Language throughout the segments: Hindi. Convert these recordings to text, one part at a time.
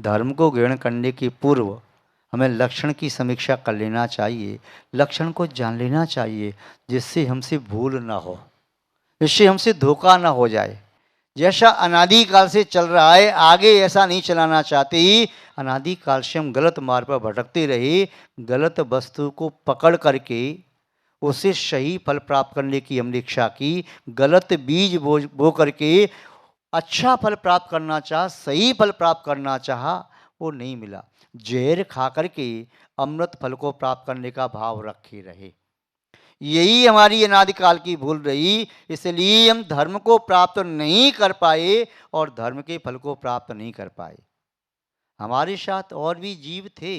धर्म को ग्रहण करने के पूर्व हमें लक्षण की समीक्षा कर लेना चाहिए, लक्षण को जान लेना चाहिए, जिससे हमसे भूल ना हो, इससे हमसे धोखा ना हो जाए। जैसा अनादिकाल से चल रहा है, आगे ऐसा नहीं चलाना चाहते। अनादिकाल से हम गलत मार्ग पर भटकते रहे, गलत वस्तु को पकड़ करके उसे सही फल प्राप्त करने की हमने इच्छा की, गलत बीज बो करके अच्छा फल प्राप्त करना चाह, सही फल प्राप्त करना चाहा, वो नहीं मिला। जहर खा करके अमृत फल को प्राप्त करने का भाव रखे रहे, यही हमारी अनादिकाल की भूल रही। इसलिए हम धर्म को प्राप्त नहीं कर पाए और धर्म के फल को प्राप्त नहीं कर पाए। हमारे साथ और भी जीव थे,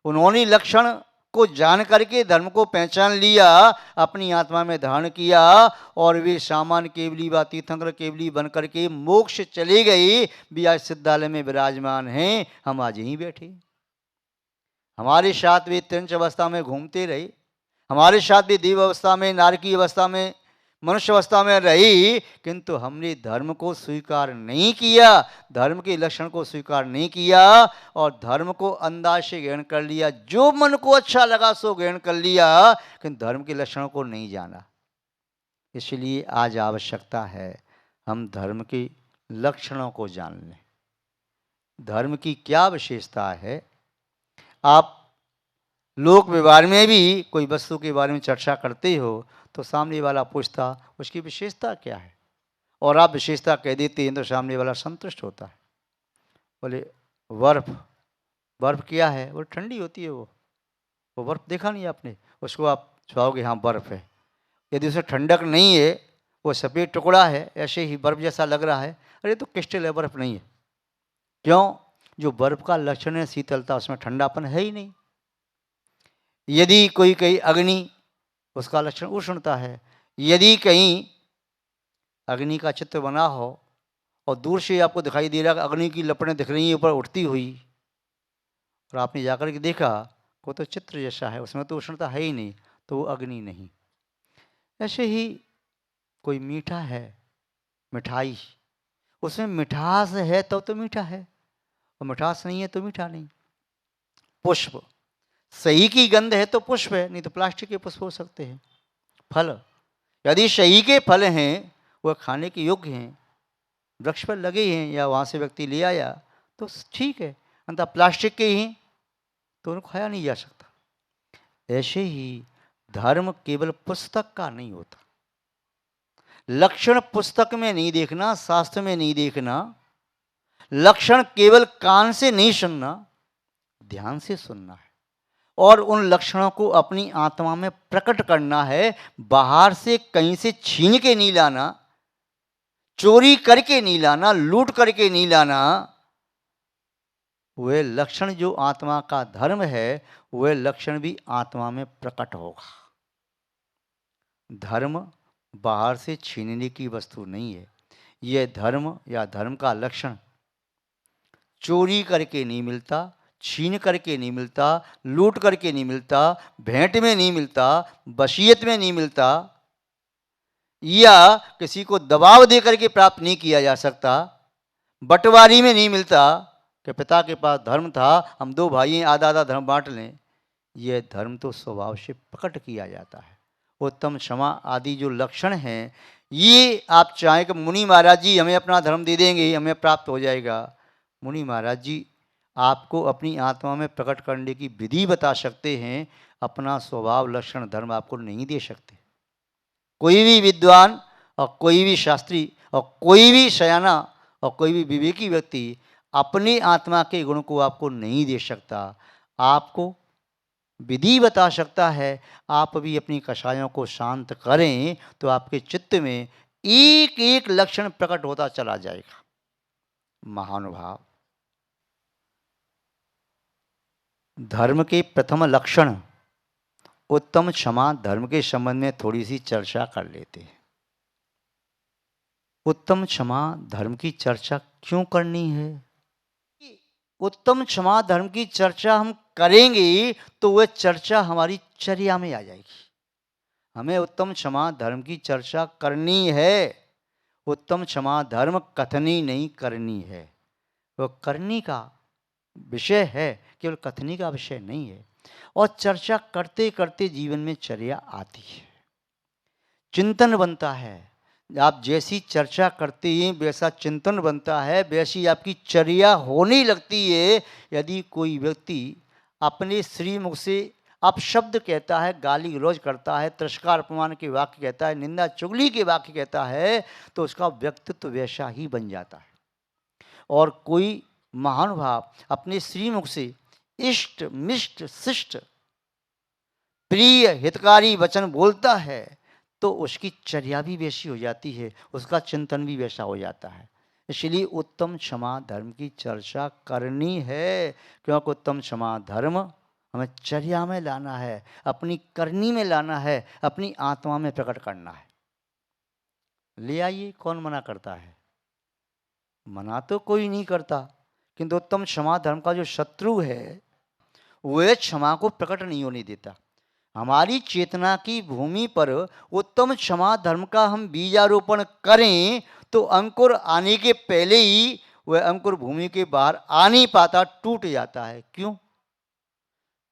उन्होंने लक्षण को जान करके धर्म को पहचान लिया, अपनी आत्मा में धारण किया और वे सामान्य केवली व तीर्थंकर केवली बन करके मोक्ष चले गए। भी आज सिद्धालय में विराजमान हैं, हम आज यहीं बैठे। हमारे साथ वे त्रिंच अवस्था में घूमते रहे, हमारे साथ भी देव अवस्था में, नारकी अवस्था में, मनुष्य अवस्था में रही, किंतु हमने धर्म को स्वीकार नहीं किया, धर्म के लक्षण को स्वीकार नहीं किया और धर्म को अंदाज से ग्रहण कर लिया। जो मन को अच्छा लगा सो ग्रहण कर लिया, किंतु धर्म के लक्षणों को नहीं जाना। इसलिए आज आवश्यकता है हम धर्म के लक्षणों को जान लें, धर्म की क्या विशेषता है। आप लोक व्यवहार में भी कोई वस्तु के बारे में चर्चा करते हो तो सामने वाला पूछता उसकी विशेषता क्या है, और आप विशेषता कह देते हैं तो सामने वाला संतुष्ट होता है। बोले बर्फ, बर्फ क्या है? वो ठंडी होती है। वो बर्फ देखा नहीं आपने, उसको आप छुआओगे, हाँ बर्फ है। यदि उसे ठंडक नहीं है, वो सफ़ेद टुकड़ा है, ऐसे ही बर्फ जैसा लग रहा है, अरे तो क्रिस्टल है, बर्फ नहीं है। क्यों? जो बर्फ का लक्षण है शीतलता, उसमें ठंडापन है ही नहीं। यदि कोई कहीं अग्नि, उसका लक्षण उष्णता है। यदि कहीं अग्नि का चित्र बना हो और दूर से आपको दिखाई दे रहा है अग्नि की लपटें दिख रही हैं ऊपर उठती हुई, और आपने जाकर के देखा वो तो चित्र जैसा है, उसमें तो उष्णता है ही नहीं, तो वो अग्नि नहीं। ऐसे ही कोई मीठा है, मिठाई, उसमें मिठास है तब तो मीठा है, और मिठास नहीं है तो मीठा नहीं। पुष्प, सही की गंध है तो पुष्प है, नहीं तो प्लास्टिक के पुष्प हो सकते हैं। फल, यदि सही के फल हैं, वह खाने के योग्य हैं, वृक्ष पर लगे हैं या वहाँ से व्यक्ति ले आया तो ठीक है, अंतः प्लास्टिक के ही तो उनको खाया नहीं जा सकता। ऐसे ही धर्म केवल पुस्तक का नहीं होता। लक्षण पुस्तक में नहीं देखना, शास्त्र में नहीं देखना, लक्षण केवल कान से नहीं सुनना, ध्यान से सुनना है और उन लक्षणों को अपनी आत्मा में प्रकट करना है। बाहर से कहीं से छीन के नहीं लाना, चोरी करके नहीं लाना, लूट करके नहीं लाना। वह लक्षण जो आत्मा का धर्म है, वह लक्षण भी आत्मा में प्रकट होगा। धर्म बाहर से छीनने की वस्तु नहीं है। यह धर्म या धर्म का लक्षण चोरी करके नहीं मिलता, छीन करके नहीं मिलता, लूट करके नहीं मिलता, भेंट में नहीं मिलता, वसीयत में नहीं मिलता, या किसी को दबाव दे करके प्राप्त नहीं किया जा सकता, बंटवारी में नहीं मिलता कि पिता के पास धर्म था, हम दो भाई हैं, आधा आधा धर्म बांट लें। यह धर्म तो स्वभाव से प्रकट किया जाता है। उत्तम, क्षमा आदि जो लक्षण हैं, ये आप चाहें कि मुनि महाराज जी हमें अपना धर्म दे देंगे, हमें प्राप्त हो जाएगा। मुनि महाराज जी आपको अपनी आत्मा में प्रकट करने की विधि बता सकते हैं, अपना स्वभाव लक्षण धर्म आपको नहीं दे सकते। कोई भी विद्वान और कोई भी शास्त्री और कोई भी सयाना और कोई भी विवेकी व्यक्ति अपनी आत्मा के गुण को आपको नहीं दे सकता। आपको विधि बता सकता है। आप भी अपनी कषायों को शांत करें तो आपके चित्त में एक एक लक्षण प्रकट होता चला जाएगा। महानुभाव, धर्म के प्रथम लक्षण उत्तम क्षमा, धर्म के संबंध में थोड़ी सी चर्चा कर लेते हैं। उत्तम क्षमा धर्म की चर्चा क्यों करनी है? उत्तम क्षमा धर्म की चर्चा हम करेंगे तो वह चर्चा हमारी चर्या में आ जाएगी। हमें उत्तम क्षमा धर्म की चर्चा करनी है। उत्तम क्षमा धर्म कथनी नहीं करनी है, वह करनी का विषय है, केवल कथनी का विषय नहीं है। और चर्चा करते करते जीवन में चर्या आती है, चिंतन बनता है। आप जैसी चर्चा करते हैं वैसा चिंतन बनता है, वैसी आपकी चर्या होने लगती है। यदि कोई व्यक्ति अपने श्रीमुख से अपशब्द कहता है, गाली गलौज करता है, तिरस्कार अपमान के वाक्य कहता है, निंदा चुगली के वाक्य कहता है, तो उसका व्यक्तित्व वैसा ही बन जाता है। और कोई महानुभाव अपने श्रीमुख से इष्ट मिष्ट शिष्ट प्रिय हितकारी वचन बोलता है, तो उसकी चर्या भी वैसी हो जाती है, उसका चिंतन भी वैसा हो जाता है। इसलिए उत्तम क्षमा धर्म की चर्चा करनी है, क्योंकि उत्तम क्षमा धर्म हमें चर्या में लाना है, अपनी करनी में लाना है, अपनी आत्मा में प्रकट करना है। ले आइए, कौन मना करता है? मना तो कोई नहीं करता, किंतु उत्तम क्षमा धर्म का जो शत्रु है वह क्षमा को प्रकट नहीं होने देता। हमारी चेतना की भूमि पर उत्तम क्षमा धर्म का हम बीजारोपण करें तो अंकुर आने के पहले ही वह अंकुर भूमि के बाहर आ नहीं पाता, टूट जाता है। क्यों?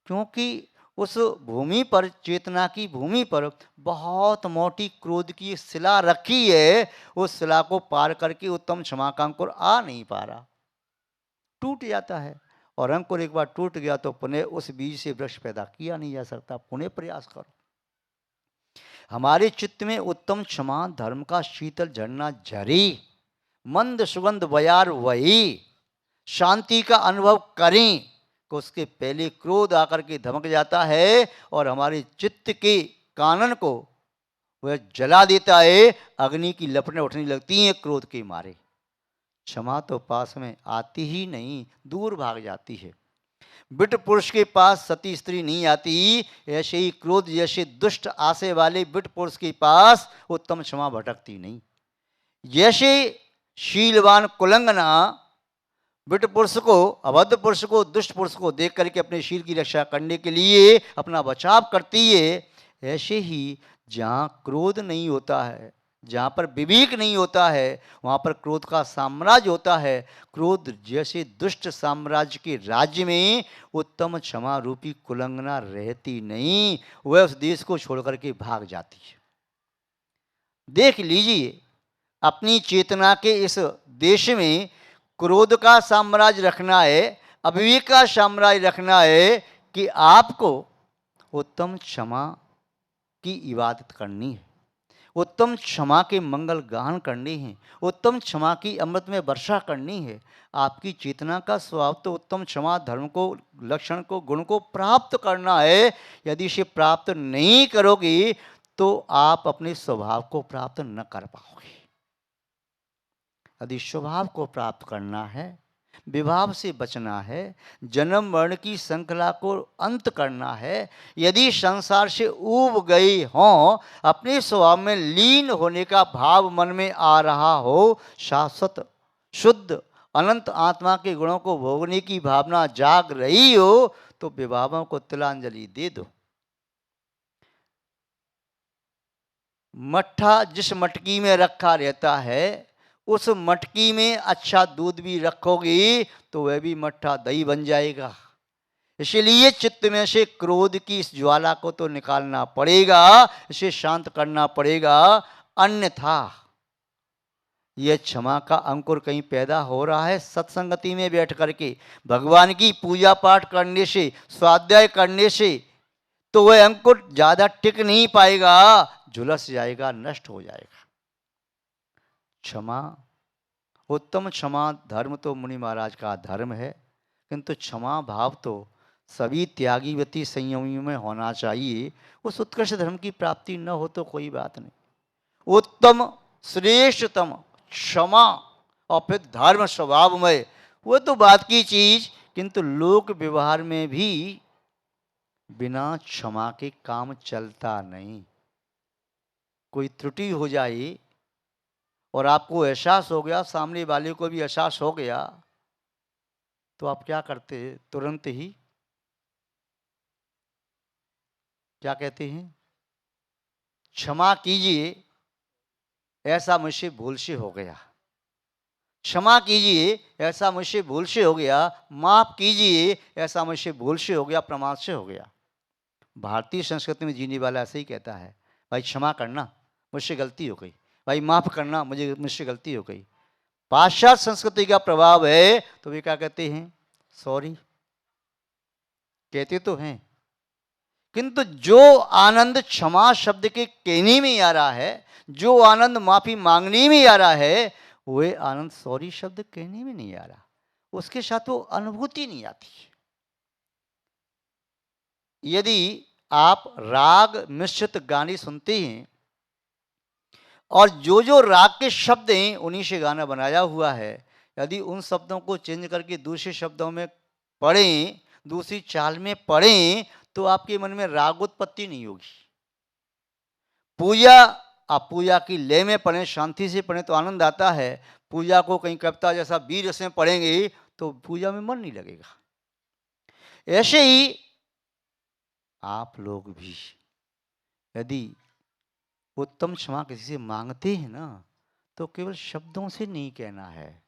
क्योंकि उस भूमि पर, चेतना की भूमि पर बहुत मोटी क्रोध की शिला रखी है, उस शिला को पार करके उत्तम क्षमा का अंकुर आ नहीं पा रहा, टूट जाता है। और अंकुर एक बार टूट गया तो पुनः उस बीज से वृक्ष पैदा किया नहीं जा सकता। पुनः प्रयास करो। हमारे चित्त में उत्तम क्षमा धर्म का शीतल झरना झरे, मंद सुगंध बयार वही, शांति का अनुभव करें, तो उसके पहले क्रोध आकर के धमक जाता है और हमारे चित्त के कानन को वह जला देता है। अग्नि की लपटें उठने लगती हैं क्रोध के मारे। क्षमा तो पास में आती ही नहीं, दूर भाग जाती है। बिट पुरुष के पास सती स्त्री नहीं आती, ऐसे ही क्रोध जैसे दुष्ट आशय वाले बिट पुरुष के पास उत्तम क्षमा भटकती नहीं। जैसे शीलवान कुलंगना बिट पुरुष को, अभद्र पुरुष को, दुष्ट पुरुष को देख करके अपने शील की रक्षा करने के लिए अपना बचाव करती है, ऐसे ही जहाँ क्रोध नहीं होता है, जहाँ पर विवेक नहीं होता है, वहाँ पर क्रोध का साम्राज्य होता है। क्रोध जैसे दुष्ट साम्राज्य के राज्य में उत्तम क्षमा रूपी कुलंगना रहती नहीं, वह उस देश को छोड़ करके भाग जाती है। देख लीजिए, अपनी चेतना के इस देश में क्रोध का साम्राज्य रखना है, अविवेक का साम्राज्य रखना है कि आपको उत्तम क्षमा की इबादत करनी है, उत्तम क्षमा के मंगल गान करने हैं, उत्तम क्षमा की अमृत में वर्षा करनी है। आपकी चेतना का स्वभाव तो उत्तम क्षमा धर्म को, लक्षण को, गुण को प्राप्त करना है। यदि इसे प्राप्त नहीं करोगे तो आप अपने स्वभाव को प्राप्त न कर पाओगे। यदि स्वभाव को प्राप्त करना है, विभाव से बचना है, जन्म मरण की श्रृंखला को अंत करना है, यदि संसार से ऊब गए हों, अपने स्वभाव में लीन होने का भाव मन में आ रहा हो, शाश्वत शुद्ध अनंत आत्मा के गुणों को भोगने की भावना जाग रही हो, तो विभावों को तिलांजलि दे दो। मट्ठा जिस मटकी में रखा रहता है, उस मटकी में अच्छा दूध भी रखोगी तो वह भी मट्ठा दही बन जाएगा। इसलिए चित्त में से क्रोध की इस ज्वाला को तो निकालना पड़ेगा, इसे शांत करना पड़ेगा, अन्यथा यह क्षमा का अंकुर कहीं पैदा हो रहा है सत्संगति में बैठ करके, भगवान की पूजा पाठ करने से, स्वाध्याय करने से, तो वह अंकुर ज्यादा टिक नहीं पाएगा, झुलस जाएगा, नष्ट हो जाएगा। क्षमा, उत्तम क्षमा धर्म तो मुनि महाराज का धर्म है, किंतु क्षमा भाव तो सभी त्यागीवती संयमियों में होना चाहिए। उस उत्कृष्ट धर्म की प्राप्ति न हो तो कोई बात नहीं, उत्तम श्रेष्ठतम क्षमा और फिर धर्म स्वभावमय, वो तो बात की चीज, किंतु लोक व्यवहार में भी बिना क्षमा के काम चलता नहीं। कोई त्रुटि हो जाए और आपको एहसास हो गया, सामने वाले को भी एहसास हो गया, तो आप क्या करते हैं? तुरंत ही क्या कहते हैं? क्षमा कीजिए, ऐसा मुझसे भूल से हो गया, क्षमा कीजिए, ऐसा मुझसे भूल से हो गया, माफ़ कीजिए, ऐसा मुझसे भूल से हो गया, प्रमाद से हो गया। भारतीय संस्कृति में जीने वाला ऐसे ही कहता है, भाई क्षमा करना, मुझसे गलती हो गई, भाई माफ़ करना, मुझसे गलती हो गई। पाश्चात्य संस्कृति का प्रभाव है तो वे क्या कहते हैं, सॉरी कहते तो हैं, किंतु जो आनंद क्षमा शब्द के कहने में आ रहा है, जो आनंद माफी मांगने में आ रहा है, वह आनंद सॉरी शब्द कहने में नहीं आ रहा, उसके साथ वो अनुभूति नहीं आती। यदि आप राग मिश्रित गाने सुनते हैं और जो जो राग के शब्द हैं उन्हीं से गाना बनाया हुआ है, यदि उन शब्दों को चेंज करके दूसरे शब्दों में पढ़ें, दूसरी चाल में पढ़ें, तो आपके मन में राग उत्पत्ति नहीं होगी। पूजा, आप पूजा की लय में पढ़ें, शांति से पढ़ें तो आनंद आता है। पूजा को कहीं कविता जैसा वीर रस में पढ़ेंगे तो पूजा में मन नहीं लगेगा। ऐसे ही आप लोग भी यदि उत्तम क्षमा किसी से मांगते हैं ना, तो केवल शब्दों से नहीं कहना है,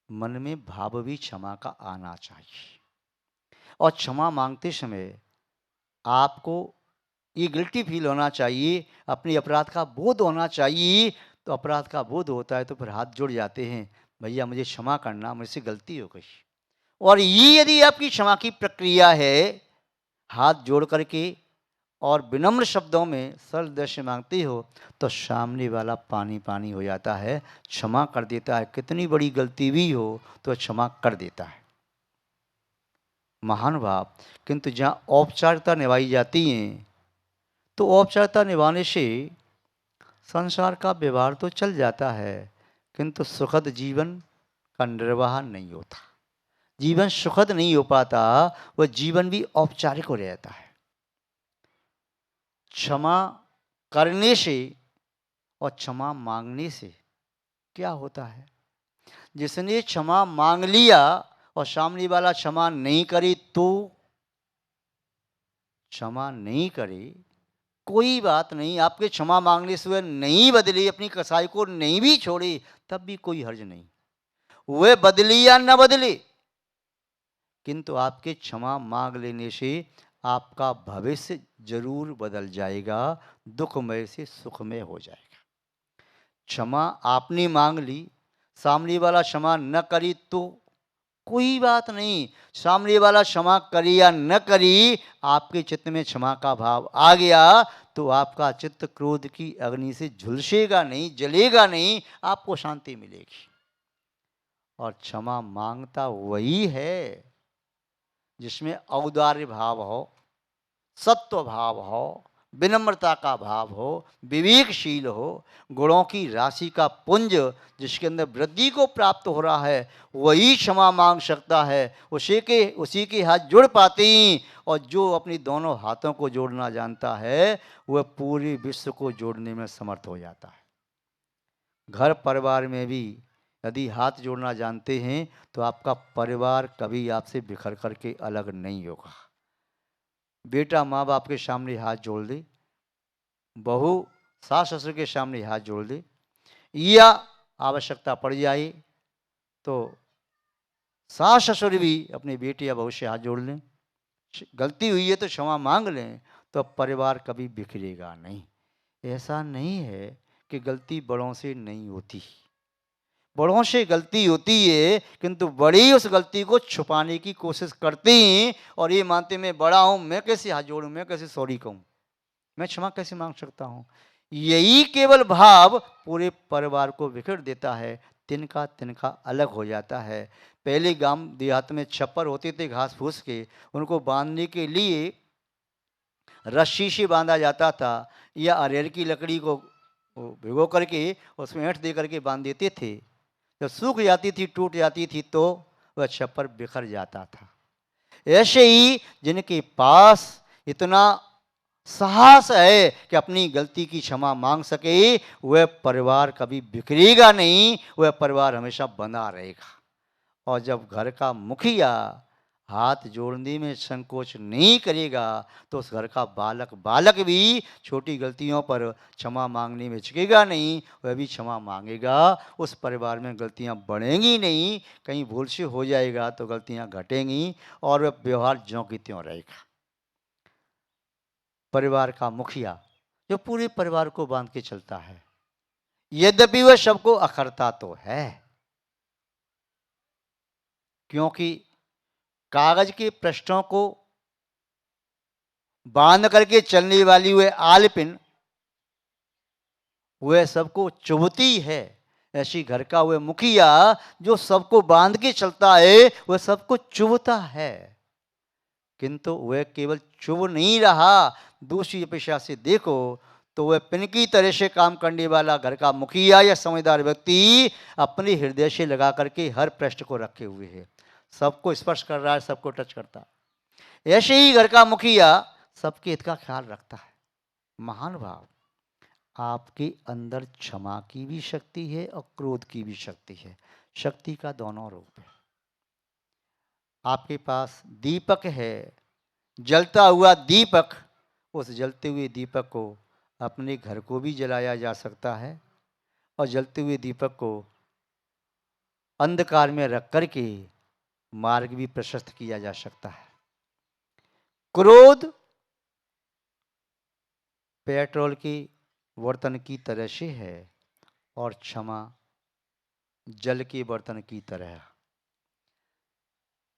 मन में भाव भी क्षमा का आना चाहिए। और क्षमा मांगते समय आपको ये गिल्टी फील होना चाहिए, अपने अपराध का बोध होना चाहिए। तो अपराध का बोध होता है तो फिर हाथ जुड़ जाते हैं, भैया मुझे क्षमा करना, मुझसे गलती हो गई। और ये यदि आपकी क्षमा की प्रक्रिया है, हाथ जोड़ करके और विनम्र शब्दों में सरल दृश्य मांगते हो, तो सामने वाला पानी पानी हो जाता है, क्षमा कर देता है। कितनी बड़ी गलती भी हो तो क्षमा कर देता है, महान भाव। किंतु जहाँ औपचारिकता निभाई जाती हैं, तो औपचारिकता निभाने से संसार का व्यवहार तो चल जाता है, किंतु सुखद जीवन का निर्वाह नहीं होता। जीवन सुखद नहीं हो पाता, वह जीवन भी औपचारिक हो रहता है। क्षमा करने से और क्षमा मांगने से क्या होता है, जिसने क्षमा मांग लिया और सामने वाला क्षमा नहीं करे, तो क्षमा नहीं करे, कोई बात नहीं, आपके क्षमा मांगने से वह नहीं बदली, अपनी कसाई को नहीं भी छोड़ी, तब भी कोई हर्ज नहीं। वह बदली या न बदले, किंतु आपके क्षमा मांग लेने से आपका भविष्य जरूर बदल जाएगा, दुखमय से सुखमय हो जाएगा। क्षमा आपने मांग ली, सामने वाला क्षमा न करी तो कोई बात नहीं, सामने वाला क्षमा करी या न करी, आपके चित्त में क्षमा का भाव आ गया तो आपका चित्त क्रोध की अग्नि से झुलसेगा नहीं, जलेगा नहीं, आपको शांति मिलेगी। और क्षमा मांगता वही है जिसमें औदार्य भाव हो, सत्व भाव हो, विनम्रता का भाव हो, विवेकशील हो, गुणों की राशि का पुंज जिसके अंदर वृद्धि को प्राप्त हो रहा है, वही क्षमा मांग सकता है। उसी के हाथ जुड़ पाते हैं। और जो अपनी दोनों हाथों को जोड़ना जानता है, वह पूरे विश्व को जोड़ने में समर्थ हो जाता है। घर परिवार में भी यदि हाथ जोड़ना जानते हैं तो आपका परिवार कभी आपसे बिखर करके अलग नहीं होगा। बेटा माँ बाप के सामने हाथ जोड़ दे, बहू सास ससुर के सामने हाथ जोड़ दे, या आवश्यकता पड़ जाए तो सास ससुर भी अपने बेटे या बहू से हाथ जोड़ लें, गलती हुई है तो क्षमा मांग लें, तो परिवार कभी बिखरेगा नहीं। ऐसा नहीं है कि गलती बड़ों से नहीं होती, बड़ों से गलती होती है, किंतु बड़े उस गलती को छुपाने की कोशिश करते हैं और ये मानते मैं बड़ा हूं, मैं कैसे हाथ जोड़ूं, मैं कैसे सॉरी कहूं, मैं क्षमा कैसे मांग सकता हूं। यही केवल भाव पूरे परिवार को बिखेर देता है, तिनका तिनका अलग हो जाता है। पहले गांव देहात में छप्पर होते थे घास फूस के, उनको बांधने के लिए रस्सी से बांधा जाता था या अरेर की लकड़ी को भिगो करके उसमें ऐंठ दे करके बांध देते थे। जब सूख जाती थी, टूट जाती थी, तो वह छप्पर बिखर जाता था। ऐसे ही जिनके पास इतना साहस है कि अपनी गलती की क्षमा मांग सके, वह परिवार कभी बिखरेगा नहीं, वह परिवार हमेशा बना रहेगा। और जब घर का मुखिया हाथ जोड़ने में संकोच नहीं करेगा तो उस घर का बालक बालक भी छोटी गलतियों पर क्षमा मांगने में झुकेगा नहीं, वह भी क्षमा मांगेगा। उस परिवार में गलतियां बढ़ेंगी नहीं, कहीं भूल से हो जाएगा तो गलतियां घटेंगी और वह व्यवहार ज्यों की त्यों रहेगा। परिवार का मुखिया जो पूरे परिवार को बांध के चलता है, यद्यपि वह सबको अखरता तो है, क्योंकि कागज के पृष्ठों को बांध करके चलने वाली वह आलपिन वह सबको चुभती है। ऐसी घर का वह मुखिया जो सबको बांध के चलता है वह सबको चुभता है, किंतु वह केवल चुभ नहीं रहा, दूसरी अपेक्षा से देखो तो वह पिन की तरह से काम करने वाला घर का मुखिया या समझदार व्यक्ति अपने हृदय से लगा करके हर पृष्ठ को रखे हुए है, सबको स्पर्श कर रहा है, सबको टच करता है। ऐसे ही घर का मुखिया सबके हित का ख्याल रखता है। महान भाव, आपके अंदर क्षमा की भी शक्ति है और क्रोध की भी शक्ति है, शक्ति का दोनों रूप है। आपके पास दीपक है, जलता हुआ दीपक, उस जलते हुए दीपक को अपने घर को भी जलाया जा सकता है और जलते हुए दीपक को अंधकार में रख करके मार्ग भी प्रशस्त किया जा सकता है। क्रोध पेट्रोल की बर्तन की तरह से है और क्षमा जल के बर्तन की तरह।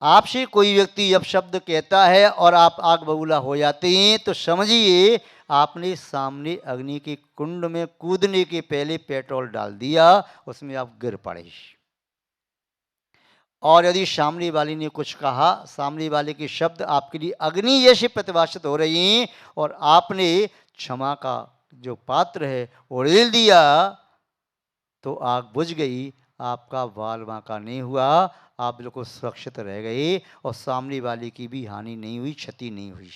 आपसे कोई व्यक्ति जब शब्द कहता है और आप आग बबूला हो जाते हैं तो समझिए आपने सामने अग्नि के कुंड में कूदने के पहले पेट्रोल डाल दिया, उसमें आप गिर पड़े। और यदि सामने वाले ने कुछ कहा, सामने वाले के शब्द आपके लिए अग्नि जैसे प्रतिभाषित हो रही हैं और आपने क्षमा का जो पात्र है उड़ेल दिया तो आग बुझ गई, आपका बाल बांका नहीं हुआ, आप बिल्कुल सुरक्षित रह गए और सामने वाले की भी हानि नहीं हुई, क्षति नहीं हुई।